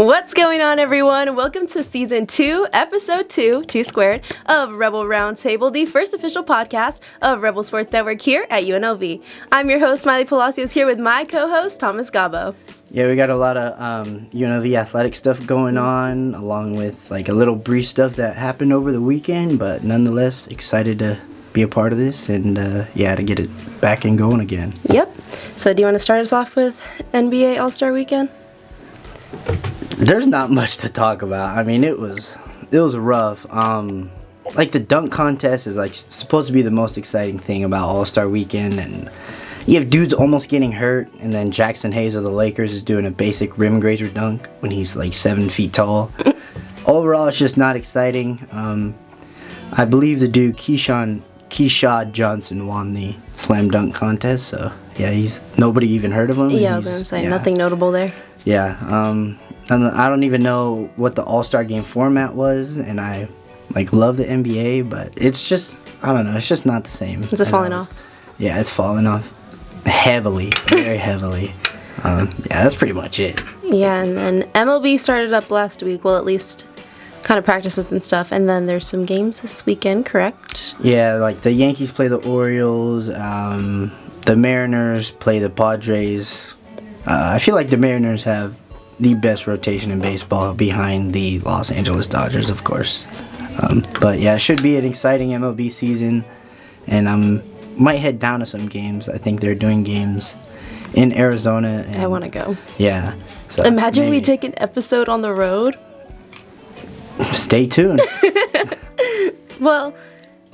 What's going on, everyone? Welcome to Season 2, Episode 2, 2 Squared, of Rebel Roundtable, the first official podcast of Rebel Sports Network here at UNLV. I'm your host, Maile Palacios, here with my co-host, Thomas Gobbo. Yeah, we got a lot of UNLV Athletics stuff going on, along with like a little brief stuff that happened over the weekend, but nonetheless, excited to be a part of this and, to get it back and going again. Yep. So do you want to start us off with NBA All-Star Weekend? There's not much to talk about. I mean, it was rough. Like the dunk contest is like supposed to be the most exciting thing about All-Star Weekend, and you have dudes almost getting hurt, and then Jackson Hayes of the Lakers is doing a basic rim grazer dunk when he's like 7 feet tall. Overall, it's just not exciting. I believe the dude Keyshawn Johnson won the slam dunk contest, so yeah, nobody even heard of him. Yeah, I was gonna say nothing notable there. Yeah, I don't even know what the All-Star game format was, and I love the NBA, but it's just, I don't know, it's just not the same. Is it falling off? Yeah, it's falling off heavily, very heavily. That's pretty much it. Yeah, and then MLB started up last week, well, at least kind of practices and stuff, and then there's some games this weekend, correct? Yeah, like the Yankees play the Orioles, the Mariners play the Padres. I feel like the Mariners have the best rotation in baseball behind the Los Angeles Dodgers, of course. But yeah, it should be an exciting MLB season, and might head down to some games. I think they're doing games in Arizona. And, I want to go. Yeah. So imagine we take an episode on the road. Stay tuned. Well,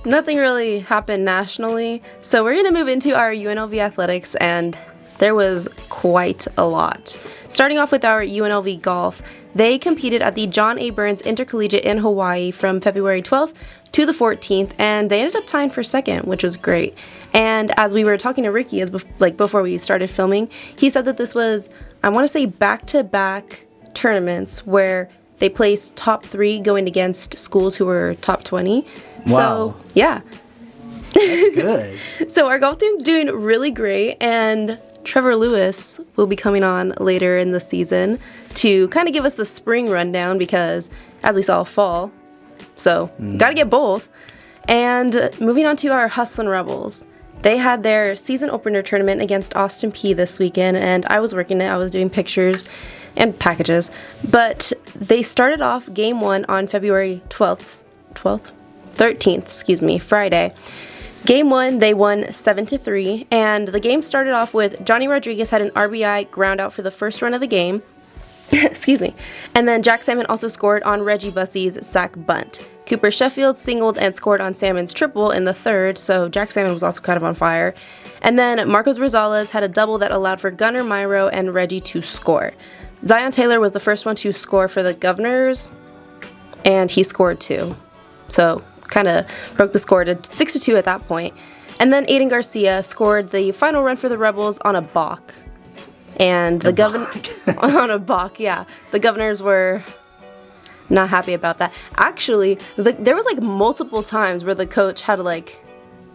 nothing really happened nationally, so we're going to move into our UNLV Athletics, and there was quite a lot. Starting off with our UNLV Golf, they competed at the John A. Burns Intercollegiate in Hawaii from February 12th to the 14th, and they ended up tying for second, which was great. And as we were talking to Ricky, before we started filming, he said that this was, I want to say, back-to-back tournaments where they placed top 3 going against schools who were top 20. Wow. So, yeah. That's good. So our golf team's doing really great, and Trevor Lewis will be coming on later in the season to kind of give us the spring rundown because, as we saw, fall. So, got to get both. And moving on to our Hustlin Rebels. They had their season opener tournament against Austin Peay this weekend, and I was working it. I was doing pictures and packages. But they started off game 1 on February 13th, Friday. Game 1, they won 7-3, and the game started off with Johnny Rodriguez had an RBI ground out for the first run of the game. Excuse me. And then Jack Salmon also scored on Reggie Bussey's sac bunt. Cooper Sheffield singled and scored on Salmon's triple in the third, so Jack Salmon was also kind of on fire. And then Marcos Rosales had a double that allowed for Gunnar Myro and Reggie to score. Zion Taylor was the first one to score for the Governors, and he scored 2. So kind of broke the score to 6-2 at that point. And then Aiden Garcia scored the final run for the Rebels on a balk. And the on a balk, yeah. The Governors were not happy about that. Actually, there was multiple times where the coach had to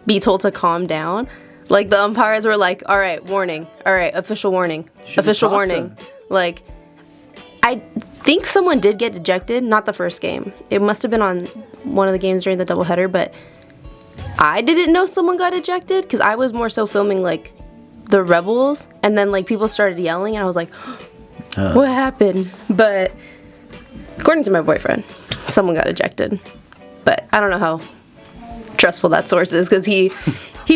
be told to calm down. Like the umpires were like, "All right, warning. All right, official warning. Official warning." I think someone did get ejected, not the first game. It must have been on one of the games during the doubleheader, but I didn't know someone got ejected because I was more so filming the Rebels, and then people started yelling, and I was like, what happened? But according to my boyfriend, someone got ejected. But I don't know how trustful that source is because he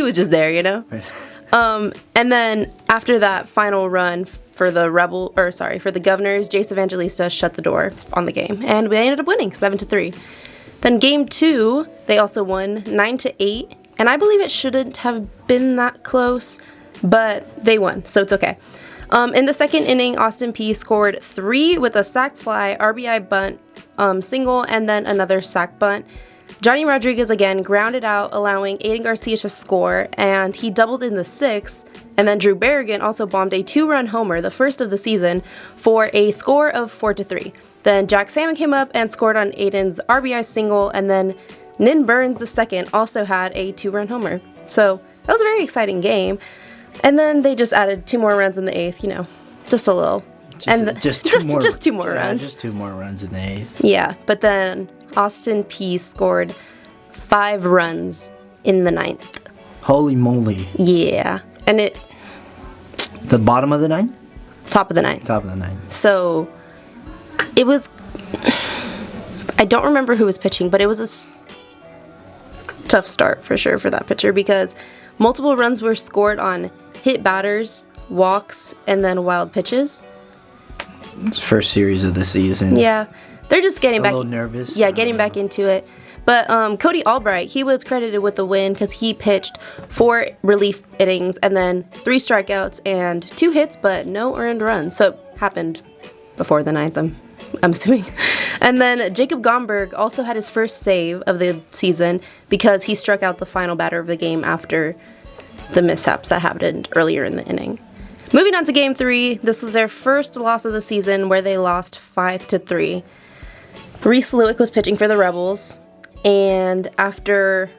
was just there, you know? And then after that final run for the Governors, Jace Evangelista shut the door on the game, and we ended up winning 7-3. Then game 2, they also won 9-8, and I believe it shouldn't have been that close, but they won, so it's okay. In the second inning, Austin Peay scored 3 with a sac fly, RBI bunt, single, and then another sac bunt. Johnny Rodriguez again grounded out, allowing Aiden Garcia to score, and he doubled in the 6th, and then Drew Berrigan also bombed a 2-run homer, the first of the season, for a score of 4-3. Then Jack Salmon came up and scored on Aiden's RBI single, and then Nin Burns II also had a 2-run homer. So that was a very exciting game. And then they just added 2 more runs in the 8th, just a little Just two more runs. Just 2 more runs in the 8th. Yeah, but then Austin Peay scored 5 runs in the 9th. Holy moly. Yeah, and The bottom of the 9th? Top of the 9th. Top of the 9th. So it was, I don't remember who was pitching, but it was a tough start for sure for that pitcher because multiple runs were scored on hit batters, walks, and then wild pitches. It's the first series of the season. Yeah, they're just getting back. A little nervous. Yeah, getting back into it. But Cody Albright, he was credited with the win because he pitched 4 relief innings and then 3 strikeouts and 2 hits, but no earned runs. So it happened before the 9th, I'm assuming. And then Jacob Gomberg also had his first save of the season because he struck out the final batter of the game after the mishaps that happened earlier in the inning. Moving on to Game 3, this was their first loss of the season where they lost 5-3. Reese Lewick was pitching for the Rebels, and after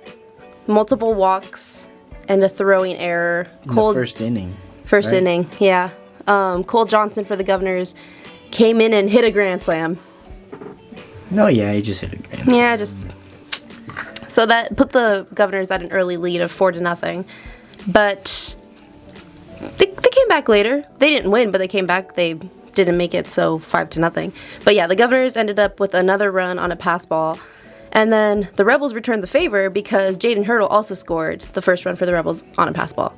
multiple walks and a throwing error, In the first inning. First right? inning, yeah. Cole Johnson for the Governors came in and hit a grand slam. No, yeah, he just hit a grand slam. Yeah, so that put the Governors at an early lead of 4-0. But they came back later. They didn't win, but they came back. They didn't make it, so 5-0. But yeah, the Governors ended up with another run on a pass ball. And then the Rebels returned the favor because Jaden Hurdle also scored the first run for the Rebels on a pass ball.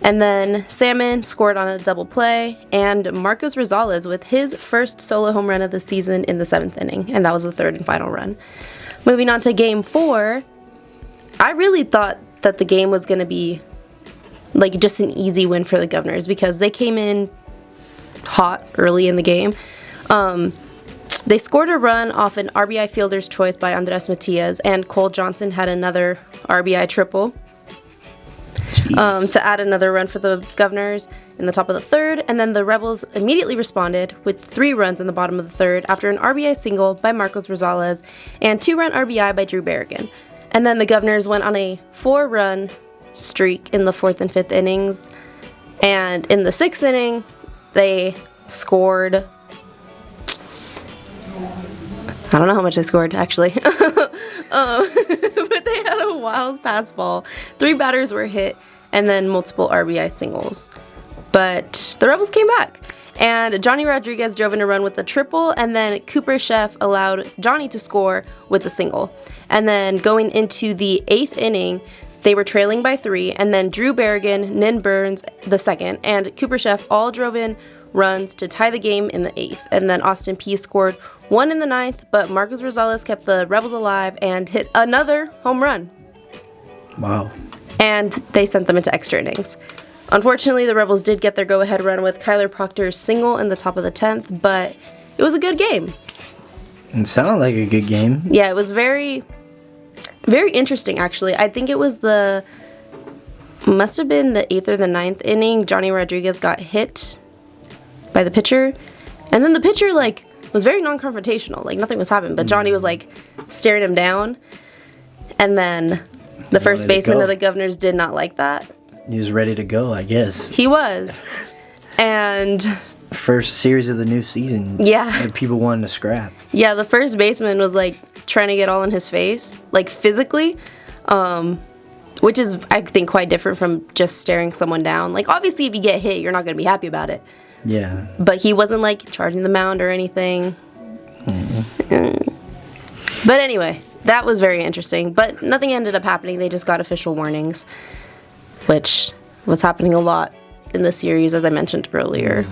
And then Salmon scored on a double play, and Marcos Rosales with his first solo home run of the season in the 7th inning, and that was the 3rd and final run. Moving on to Game 4, I really thought that the game was going to be like just an easy win for the Governors because they came in hot early in the game. They scored a run off an RBI fielder's choice by Andres Matias, and Cole Johnson had another RBI triple to add another run for the Governors in the top of the 3rd, and then the Rebels immediately responded with 3 runs in the bottom of the 3rd after an RBI single by Marcos Rosales and 2-run RBI by Drew Berrigan. And then the Governors went on a 4-run streak in the 4th and 5th innings, and in the 6th inning, they scored... I don't know how much they scored, actually. But they had a wild pass ball. 3 batters were hit, and then multiple RBI singles. But the Rebels came back. And Johnny Rodriguez drove in a run with a triple, and then Cooper Sheff allowed Johnny to score with a single. And then going into the 8th inning, they were trailing by 3, and then Drew Berrigan, Nin Burns the 2nd, and Cooper Sheff all drove in runs to tie the game in the 8th. And then Austin Peay scored 1 in the 9th, but Marcos Rosales kept the Rebels alive and hit another home run. Wow. And they sent them into extra innings. Unfortunately, the Rebels did get their go-ahead run with Kyler Proctor's single in the top of the 10th, but it was a good game. It sounded like a good game. Yeah, it was very, very interesting, actually. I think it was must have been the 8th or the 9th inning. Johnny Rodriguez got hit by the pitcher, and then the pitcher, was very non-confrontational. Nothing was happening, but Johnny was, staring him down, and then the first baseman of the Governors did not like that. He was ready to go, I guess. He was. And... first series of the new season. Yeah. And people wanted to scrap. Yeah, the first baseman was, trying to get all in his face, physically, which is, I think, quite different from just staring someone down. Obviously, if you get hit, you're not going to be happy about it. Yeah. But he wasn't, charging the mound or anything. But anyway, that was very interesting. But nothing ended up happening. They just got official warnings, which was happening a lot in the series, as I mentioned earlier.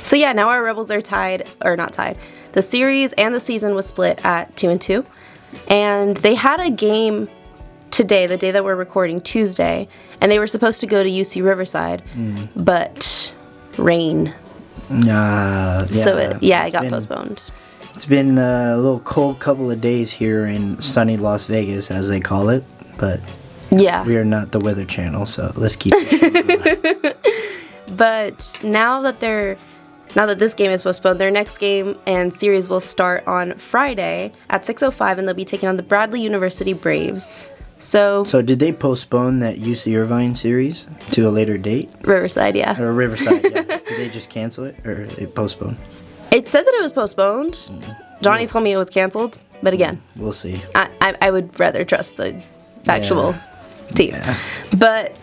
So yeah, now our Rebels are tied, or not tied. The series and the season was split at 2-2. And they had a game today, the day that we're recording, Tuesday, and they were supposed to go to UC Riverside, but rain. Yeah. So it got postponed. It's been a little cold couple of days here in sunny Las Vegas, as they call it, but yeah, we are not the Weather Channel, so let's keep it. But now that this game is postponed, their next game and series will start on Friday at 6:05, and they'll be taking on the Bradley University Braves. So did they postpone that UC Irvine series to a later date? Riverside, yeah. Or Riverside, yeah. Did they just cancel it, or they postpone? It said that it was postponed. Johnny told me it was canceled, but again, We'll see. I would rather trust the actual team. Yeah. But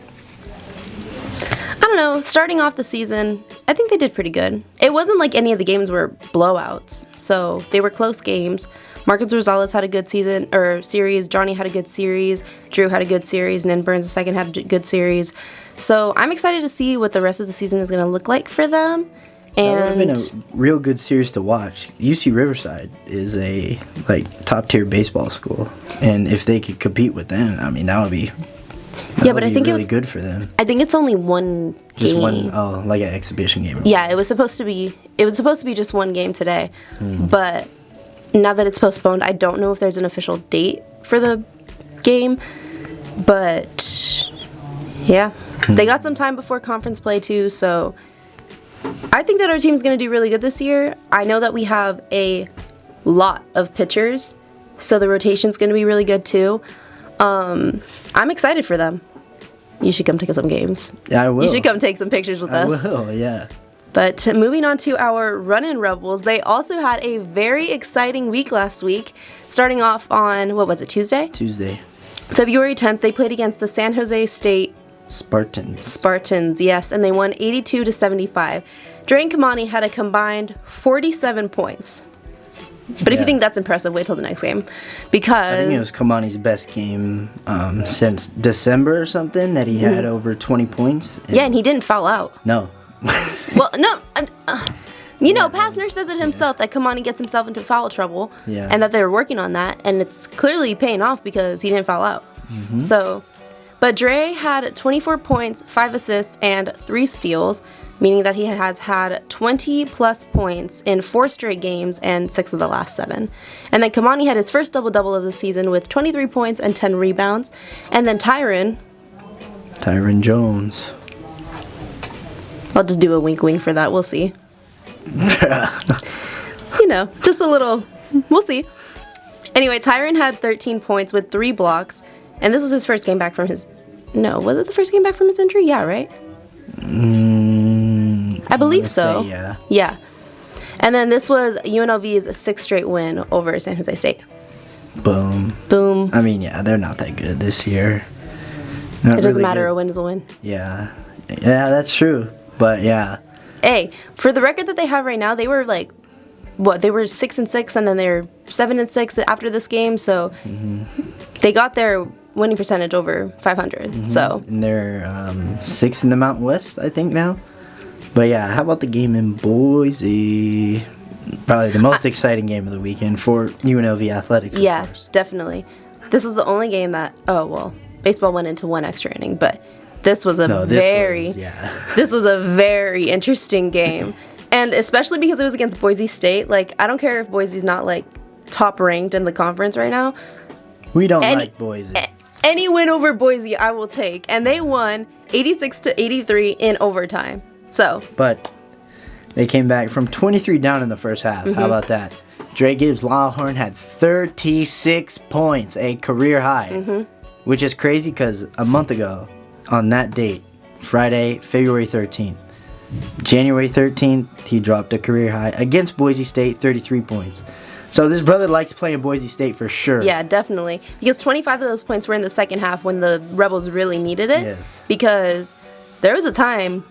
I don't know, starting off the season, I think they did pretty good. It wasn't like any of the games were blowouts, so they were close games. Marcus Rosales had a good series. Johnny had a good series. Drew had a good series. And then Burns II had a good series. So I'm excited to see what the rest of the season is going to look like for them. That would And have been a real good series to watch. UC Riverside is a top tier baseball school, and if they could compete with them, I mean that would be but I think really good for them. I think it's only one Just game. one, like an exhibition game. Yeah, it was supposed to be just one game today, but now that it's postponed, I don't know if there's an official date for the game, but yeah, they got some time before conference play too, so I think that our team's going to do really good this year. I know that we have a lot of pitchers, so the rotation's going to be really good too. I'm excited for them. You should come take some games. Yeah, I will. You should come take some pictures with us. I will, yeah. But moving on to our Runnin Rebels, they also had a very exciting week last week, starting off on, what was it, Tuesday? Tuesday. February 10th, they played against the San Jose State Spartans, yes, and they won 82-75. Dre and Kamani had a combined 47 points. But if you think that's impressive, wait till the next game. Because I think it was Kamani's best game since December or something, that he had over 20 points. And he didn't foul out. No. Well, no. Pastner says it himself that Kamani gets himself into foul trouble, and that they were working on that, and it's clearly paying off because he didn't foul out. So, but Dre had 24 points, 5 assists, and 3 steals, meaning that he has had 20-plus points in 4 straight games and 6 of the last 7. And then Kamani had his first double-double of the season with 23 points and 10 rebounds. And then Tyron Jones. I'll just do a wink-wink for that. We'll see. Just a little. We'll see. Anyway, Tyron had 13 points with 3 blocks. And this was his first game back from his... No, was it the first game back from his injury? Yeah, right? I believe so. Yeah. Yeah. And then this was UNLV's 6th straight win over San Jose State. Boom. I mean, yeah, they're not that good this year. It doesn't matter. A win is a win. Yeah. Yeah, that's true. But, yeah. Hey, for the record that they have right now, they were like... They were 6-6, and then they're 7-6 after this game, so they got their winning percentage over 500. So and they're 6th in the Mountain West, I think now. But yeah, how about the game in Boise? Probably the most exciting game of the weekend for UNLV Athletics. Yeah, of course. Definitely. This was the only game that baseball went into 1 extra inning, but this was this was a very interesting game. And especially because it was against Boise State. Like, I don't care if Boise's not, like, top ranked in the conference right now. We don't like Boise. Any win over Boise, I will take. And they won 86-83 in overtime. So. But they came back from 23 down in the first half. How about that? Dre Gibbs Lawhorn had 36 points, a career high. Which is crazy because a month ago, on that date, Friday, February 13th, January 13th, he dropped a career high against Boise State, 33 points. So this brother likes playing Boise State for sure. Yeah, definitely. Because 25 of those points were in the second half when the Rebels really needed it. Yes. Because there was a time,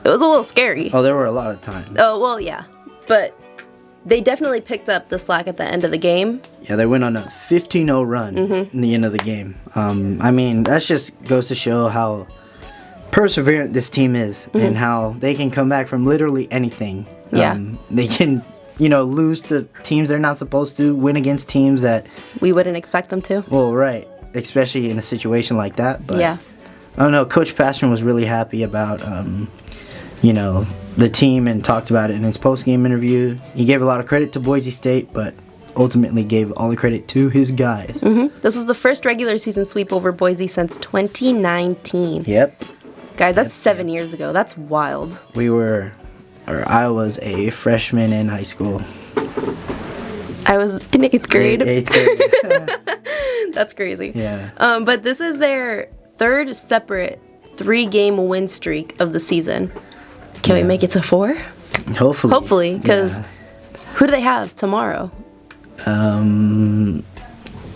it was a little scary. Oh, there were a lot of times. Oh, well, yeah. But they definitely picked up the slack at the end of the game. Yeah, they went on a 15-0 run in the end of the game. I mean, that just goes to show how perseverant this team is and how they can come back from literally anything. They can, lose to teams they're not supposed to, win against teams that we wouldn't expect them to. Well, right, especially in a situation like that. But yeah, I don't know. Coach Pastner was really happy about the team and talked about it in his post-game interview. He gave a lot of credit to Boise State, but ultimately gave all the credit to his guys. This was the first regular season sweep over Boise since 2019. Yep. Guys, that's 7 years ago. That's wild. I was a freshman in high school. I was in 8th grade. 8th grade. That's crazy. Yeah. But this is their third separate 3-game win streak of the season. Can we make it to 4? Hopefully, because who do they have tomorrow?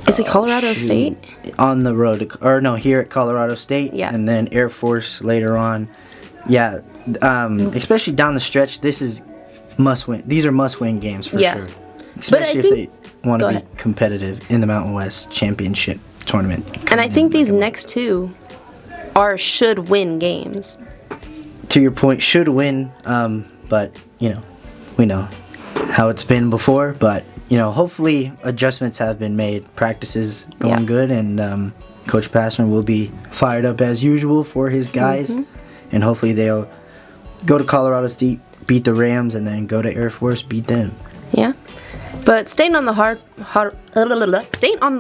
Is it Colorado State? On the road, here at Colorado State. Yeah. And then Air Force later on. Yeah. Especially down the stretch, this is must-win. These are must-win games for sure. Especially if they want to be competitive in the Mountain West Championship tournament. And I think these next 2 are should-win games. To your point, should win, but, we know how it's been before, but, hopefully adjustments have been made, practices going good, and Coach Passman will be fired up as usual for his guys, and hopefully they'll go to Colorado State, beat the Rams, and then go to Air Force, beat them. Yeah. But staying on the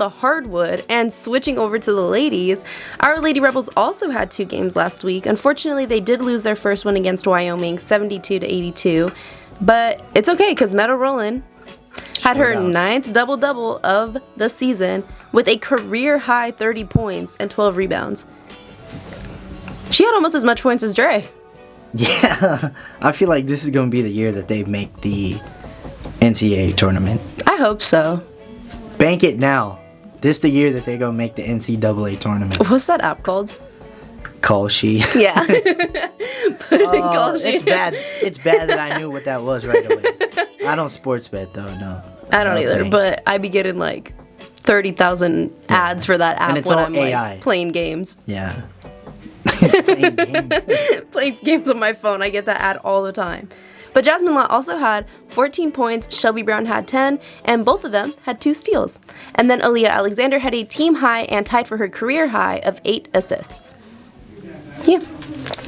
hardwood and switching over to the ladies, our Lady Rebels also had 2 games last week. Unfortunately, they did lose their first one against Wyoming, 72-82. But it's okay because Meadow Rowland had her 9th double-double of the season with a career-high 30 points and 12 rebounds. She had almost as much points as Dre. Yeah, I feel like this is going to be the year that they make the NCAA tournament. I hope so. Bank it now. This is the year that they're going to make the NCAA tournament. What's that app called? Call She. Yeah. Put it in Call She. It's bad. It's bad that I knew what that was right away. I don't sports bet though, no. I don't either, thanks. but I be getting like 30,000 ads for that app it's when all I'm AI. like playing games. Yeah. Playing games. Playing games on my phone. I get that ad all the time. But Jasmine Lott also had 14 points, Shelby Brown had 10, and both of them had 2 steals. And then Aaliyah Alexander had a team high and tied for her career high of 8 assists. Yeah.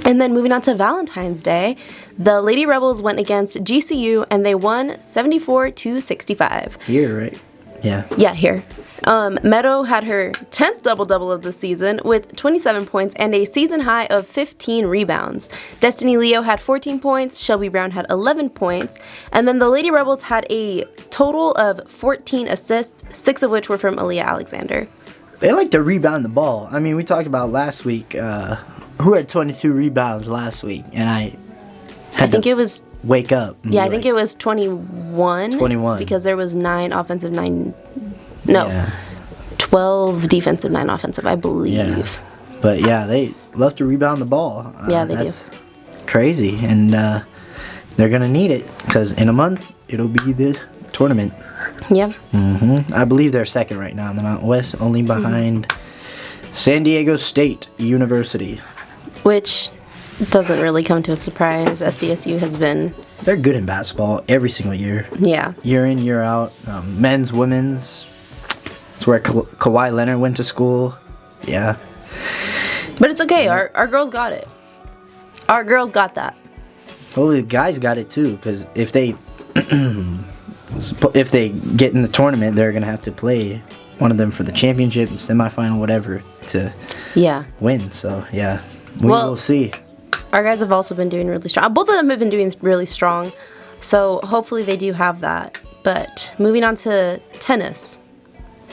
And then moving on to Valentine's Day, the Lady Rebels went against GCU and they won 74-65. Here, right? Yeah. Yeah, here. Meadow had her 10th double-double of the season with 27 points and a season high of 15 rebounds. Destiny Leo had 14 points, Shelby Brown had 11 points, and then the Lady Rebels had a total of 14 assists, 6 of which were from Aaliyah Alexander. They like to rebound the ball. I mean, we talked about last week, who had 22 rebounds last week, and I think it was... Wake up. Yeah, I think it was 21. 21. Because there was 9 offensive, 9... No. Yeah. 12 defensive, 9 offensive, I believe. Yeah. But yeah, they love to rebound the ball. Yeah, they that's do. Crazy, and they're going to need it, because in a month, it'll be the tournament. Yeah. I believe they're second right now in the Mountain West, only behind San Diego State University. Which... doesn't really come to a surprise. SDSU has been... They're good in basketball every single year. Yeah. Year in, year out. Men's, women's. It's where Kawhi Leonard went to school. Yeah. But it's okay. Our girls got it. Our girls got that. Well, the guys got it too, because if they get in the tournament, they're going to have to play one of them for the championship, semifinal, whatever, to win. So, yeah. We will see. Our guys have also been doing really strong. Both of them have been doing really strong. So hopefully they do have that. But moving on to tennis.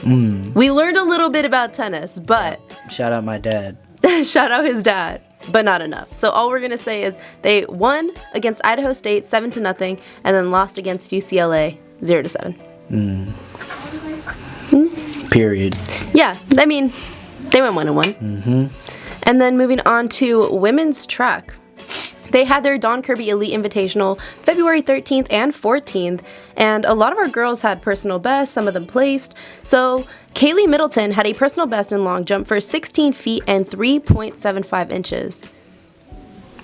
We learned a little bit about tennis, but... Shout out my dad. Shout out his dad, but not enough. So all we're going to say is they won against Idaho State 7-0 and then lost against UCLA 0-7. Period. Yeah, I mean, they went 1-1. And then moving on to women's track. They had their Dawn Kirby Elite Invitational February 13th and 14th, and a lot of our girls had personal bests, some of them placed. So Kaylee Middleton had a personal best in long jump for 16 feet and 3.75 inches.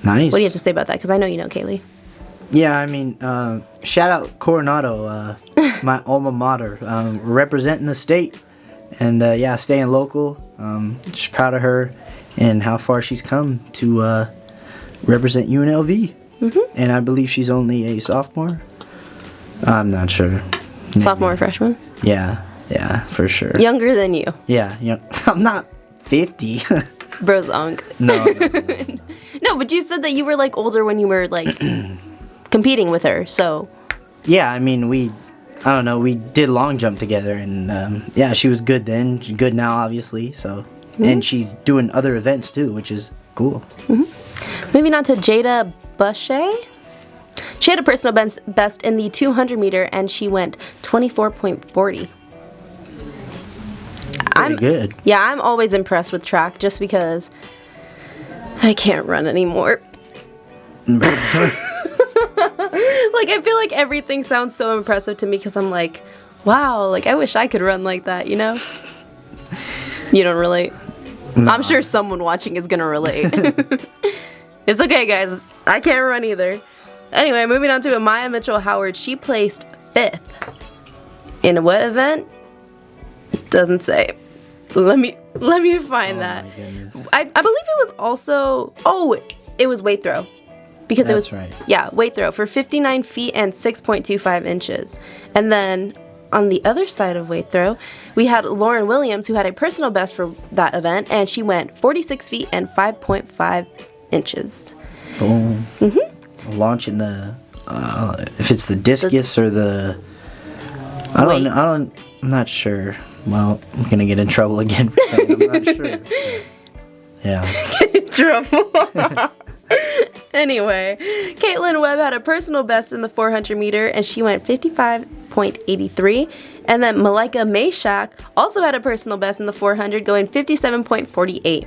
Nice. What do you have to say about that? Because I know you know Kaylee. Yeah, I mean, shout out Coronado, my alma mater, representing the state, and staying local. Just proud of her and how far she's come to represent UNLV. And I believe she's only a sophomore. I'm not sure. Sophomore or freshman? Yeah, for sure. Younger than you. Yeah. I'm not 50. Bro's unk. No. No, but you said that you were like older when you were like competing with her, so. Yeah, I mean, we I don't know, we did long jump together, and yeah, she was good then. She's good now, obviously. So, and she's doing other events too, which is cool. Moving on to Jada Bushay. She had a personal best in the 200 meter, and she went 24.40. Pretty good. Yeah, I'm always impressed with track just because I can't run anymore. Like, I feel like everything sounds so impressive to me because I'm like, wow, like, I wish I could run like that, you know? You don't relate? No. I'm sure someone watching is going to relate. It's okay, guys. I can't run either. Anyway, moving on to Amaya Mitchell-Howard. She placed 5th. In what event? Doesn't say. Let me find that. My goodness. I believe it was also... Oh, it was weight throw. Because it was... That's right. Yeah, weight throw for 59 feet and 6.25 inches. And then on the other side of weight throw, we had Lauren Williams, who had a personal best for that event, and she went 46 feet and 5.5 inches. Boom. Launching the... if it's the discus or the... I'm not sure. Well, I'm gonna get in trouble again for saying I'm not sure. Yeah. Get in trouble. Anyway, Caitlin Webb had a personal best in the 400 meter, and she went 55.83. And then Malika Meshach also had a personal best in the 400, going 57.48.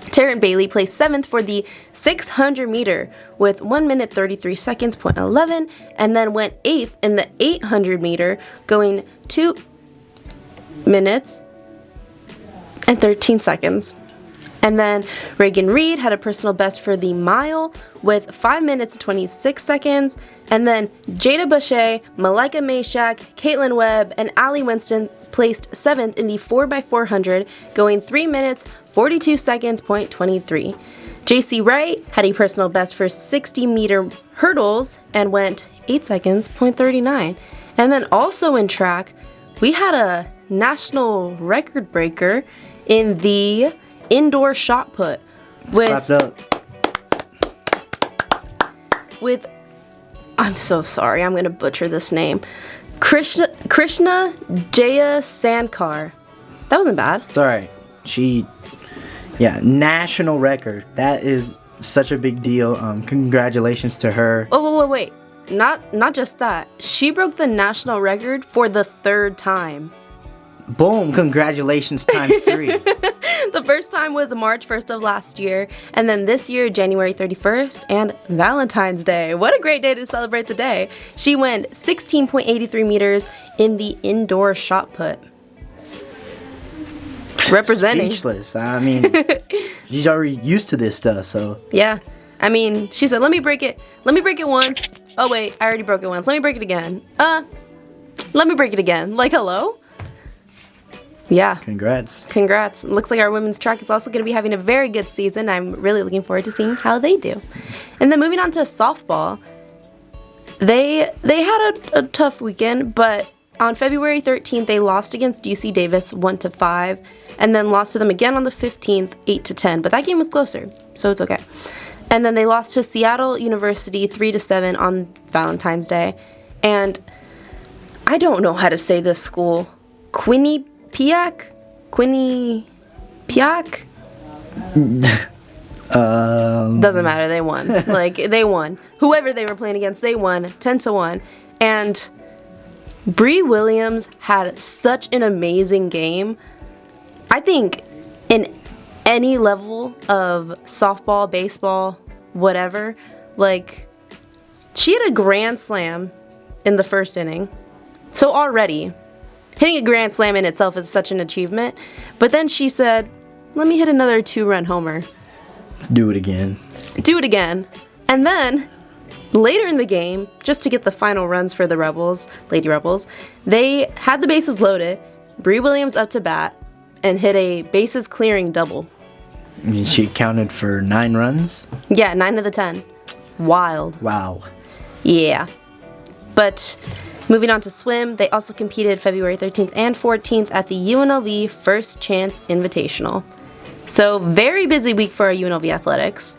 Taryn Bailey placed 7th for the 600 meter with 1 minute 33 seconds, .11, and then went 8th in the 800 meter, going 2 minutes and 13 seconds. And then Reagan Reed had a personal best for the mile with 5 minutes and 26 seconds. And then Jada Bushay, Malika Meshach, Caitlin Webb, and Allie Winston placed 7th in the 4x400, going 3 minutes, 42 seconds, .23. JC Wright had a personal best for 60-meter hurdles and went 8 seconds, .39. And then also in track, we had a national record breaker in the indoor shot put with I'm so sorry, I'm gonna butcher this name. Krishna Jaya Sankar. That wasn't bad. It's alright. National record. That is such a big deal. Congratulations to her. Oh, wait. Not just that. She broke the national record for the 3rd time. Boom, congratulations times 3. The first time was March 1st of last year, and then this year, January 31st, and Valentine's Day. What a great day to celebrate the day. She went 16.83 meters in the indoor shot put. Representing. Speechless. I mean, she's already used to this stuff, so. Yeah. I mean, she said, let me break it once. Oh, wait, I already broke it once. Let me break it again. Let me break it again. Like, hello? Yeah. Congrats. Looks like our women's track is also going to be having a very good season. I'm really looking forward to seeing how they do. And then moving on to softball, they had a tough weekend, but on February 13th, they lost against UC Davis 1-5, and then lost to them again on the 15th, 8-10. But that game was closer, so it's okay. And then they lost to Seattle University 3-7 on Valentine's Day. And I don't know how to say this school. Quinnipiac? Doesn't matter, they won. They won. Whoever they were playing against, they won 10-1. And Bree Williams had such an amazing game. I think in any level of softball, baseball, whatever, she had a grand slam in the first inning. So already, hitting a grand slam in itself is such an achievement. But then she said, let me hit another 2-run homer. Let's do it again. And then, later in the game, just to get the final runs for the Lady Rebels, they had the bases loaded, Bree Williams up to bat, and hit a bases clearing double. She counted for 9 runs? Yeah, 9 of the 10. Wild. Wow. Yeah. But moving on to swim, they also competed February 13th and 14th at the UNLV First Chance Invitational. So, very busy week for our UNLV Athletics.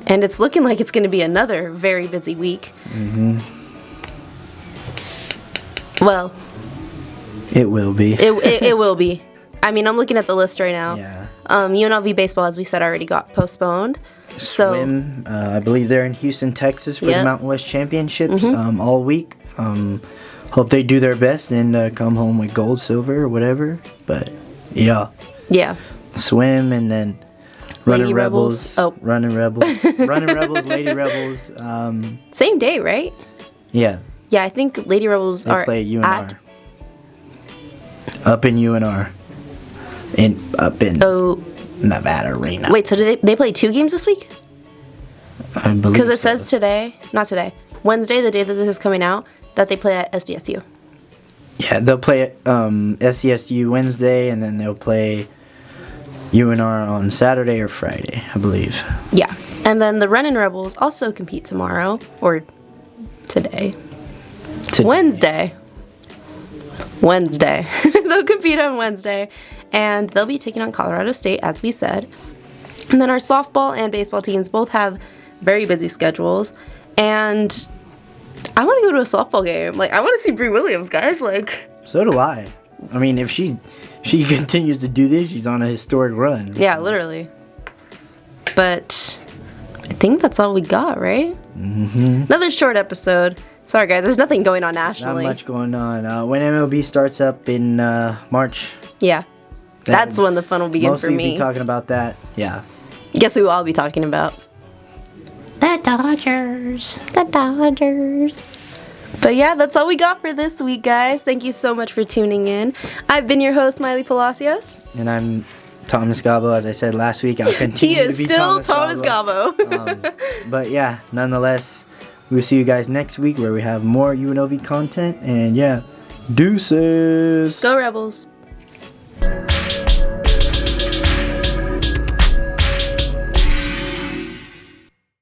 And it's looking like it's going to be another very busy week. Well, it will be. it will be. I mean, I'm looking at the list right now. Yeah. UNLV Baseball, as we said, already got postponed. So, Swim, I believe they're in Houston, Texas for the Mountain West Championships all week. Hope they do their best and come home with gold, silver, or whatever. But, yeah. Yeah. Swim and then Runnin Rebels. Runnin Rebels. Runnin Rebels, Lady Rebels. Same day, right? Yeah. Yeah, I think Lady Rebels They are play UNR. at... Up in UNR. Up in Nevada right now. Wait, so do they play 2 games this week? I believe Because it says not today, Wednesday, the day that this is coming out, that they play at SDSU. Yeah, they'll play at SCSU Wednesday, and then they'll play UNR on Saturday or Friday, I believe. Yeah. And then the Runnin Rebels also compete tomorrow, or today. Wednesday. They'll compete on Wednesday, and they'll be taking on Colorado State, as we said. And then our softball and baseball teams both have very busy schedules, and I want to go to a softball game. Like, I want to see Bree Williams, guys. Like, so do I. I mean, if she continues to do this, she's on a historic run. Yeah, literally. But I think that's all we got, right? Mm-hmm. Another short episode. Sorry, guys. There's nothing going on nationally. Not much going on. When MLB starts up in March. Yeah. That's when the fun will begin for me. Mostly be talking about that. Yeah. Guess who I'll be talking about? The Dodgers. But yeah, that's all we got for this week, guys. Thank you so much for tuning in. I've been your host, Maile Palacios. And I'm Thomas Gobbo. As I said last week, I'll continue to be still Thomas Gobbo. But yeah, nonetheless, we'll see you guys next week where we have more UNLV content. And yeah, deuces. Go Rebels.